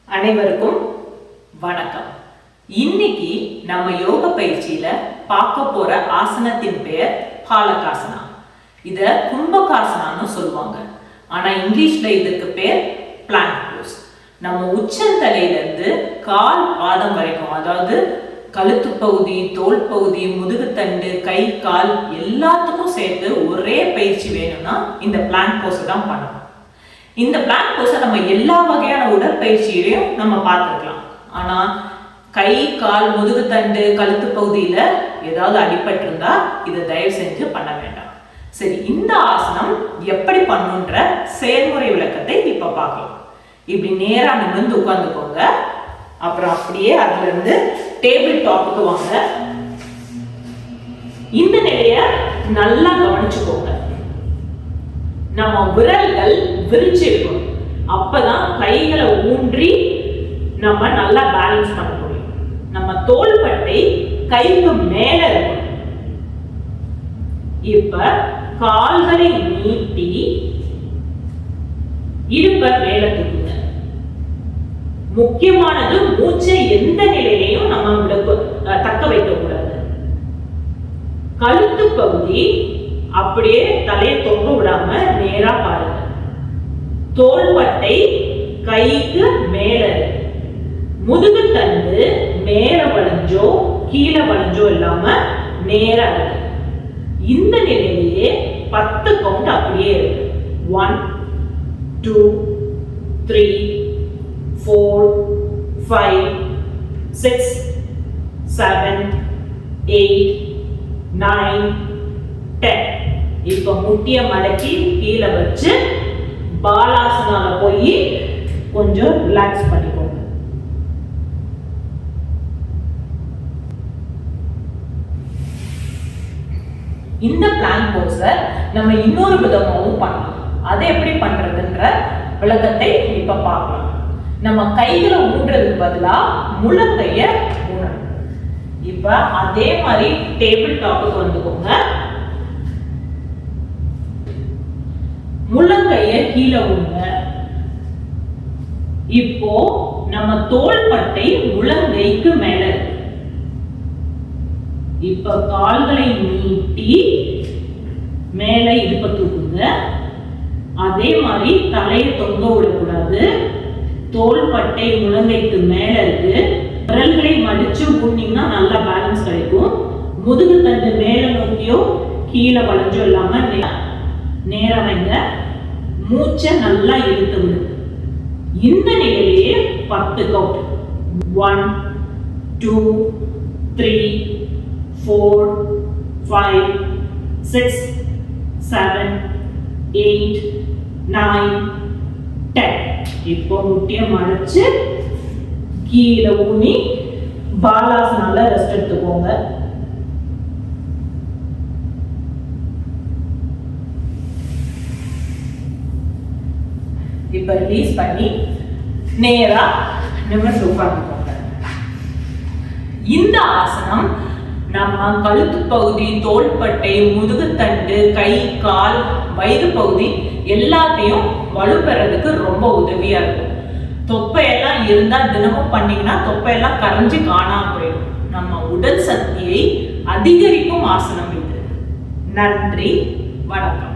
அனைவருக்கும் வணக்கம். இன்னைக்கு நம்ம யோக பயிற்சியில பார்க்க போற ஆசனத்தின் பெயர் பாலகாசனா. இத கும்பகாசனான்னு சொல்லுவாங்க. ஆனா இங்கிலீஷ்ல இதுக்கு பேர் பிளாங்க் போஸ். நம்ம உச்சந்தலையில இருந்து கால் பாதம் வரைக்கும், அதாவது கழுத்து பகுதி, தோல் பகுதி, முதுகுத்தண்டு, கை, கால் எல்லாத்துக்கும் சேர்த்து ஒரே பயிற்சி வேணும்னா இந்த பிளாங்க் போஸ் தான் பண்ணணும். இந்த பிளாங்க் போஸை நம்ம எல்லா வகையான உடற்பயிற்சியிலையும் நம்ம பார்த்துருக்கலாம். ஆனா கை, கால், முதுகுத்தண்டு, கழுத்து பகுதியில ஏதாவது அடிபட்டிருந்தா இதை தயவு செஞ்சு பண்ண வேண்டாம். சரி, இந்த ஆசனம் எப்படி பண்ணுன்ற செயல்முறை விளக்கத்தை இப்ப பார்க்கலாம். இப்படி நேரா நிமிர்ந்து உட்கார்ந்துக்கோங்க. அப்புறம் அப்படியே அதுல இருந்து டேபிள் டாப்புக்கு வாங்க. இந்த நிலைய நல்லா கவனிச்சுக்கோங்க. நம்ம விரல்கள் விரிச்சிருக்கும். அப்பதான் கைகளை ஊன்றி நம்ம நல்லா பேலன்ஸ் பண்ண முடியும். நம்ம தோள்பட்டை கைக்கு மேல இருக்கும். இப்ப கால்களை நீட்டி இடுப்பை மேல தூக்குங்க. முக்கியமானது, மூச்சை எந்த நிலையிலையும் நம்ம தக்க வைக்க கூடாது. கழுத்து பகுதி அப்படியே தலையை தொங்க விடாம நேரா பாருங்க. தோள்பட்டை கைக்கு மேல, முதுகுத்தண்டு மேல வளைஞ்சோ கீழே வளைஞ்சோ இல்லாம நேரா இருக்கு. இந்த நிலையிலேயே 10 கவுண்ட் அப்படியே இருக்கு. 1 2 3 4 5 6 7 8 9 10. இப்ப முட்டிய மடக்கி கீழே வச்சு பாலாசனால போய் கொஞ்சம் ரிலாக்ஸ் பண்ணிக்கோங்க. இந்த பிளாங்க் போஸை நம்ம இன்னொரு விதமாகவும் பண்ணலாம். அதை எப்படி பண்றதுன்ற விளக்கத்தை இப்ப பார்க்கலாம். நம்ம கைகளை ஊன்றதுக்கு பதிலா முழங்கைய ஊனணும். இப்ப அதே மாதிரி டேபிள் டாப்புக்கு வந்துக்கோங்க. முழங்கைய கீழே ஊங்க. இப்போ நம்ம தோள்பட்டை முழங்கைக்கு மேல இருக்கு. இப்ப கால்களை நீட்டி மேல இடுப்ப தூக்குங்க. அதே மாதிரி தலையை தொங்க விடக்கூடாது. தோள்பட்டை முழங்கைக்கு மேல இருக்கு. விரல்களை மடிச்சு ஊனிங்கன்னா நல்லா பேலன்ஸ் கிடைக்கும். முதுகு தண்டு மேல நோக்கியோ கீழே வளைஞ்சோ இல்லாம நேரா வைங்க. மூச்சை நல்லா இழுத்து விடுங்க. இந்த நிலையிலேயே 10 கவுண்ட். 1 2 3 4 5 6 7 8 9 10. இப்போ முட்டிய மடிச்சு கீழே ஊனி பாலாசனால ரெஸ்ட் எடுத்துக்கோங்க. இப்ப ரிலீஸ் பண்ணி நேரா நிமிர்ந்து உட்கார்ந்துக்கோங்க. இந்த ஆசனம் நம்ம கழுத்து பகுதி, தோள்பட்டை, முதுகுத்தண்டு, கை, கால், வயிறு பகுதி எல்லாத்தையும் வலுப்பெறதுக்கு ரொம்ப உதவியா இருக்கும். தொப்பையெல்லாம் இருந்தா தினமும் பண்ணீங்கன்னா தொப்பையெல்லாம் கரைஞ்சு காணாம போயிடும். நம்ம உடல் சக்தியை அதிகரிக்கும் ஆசனம் இது. நன்றி, வணக்கம்.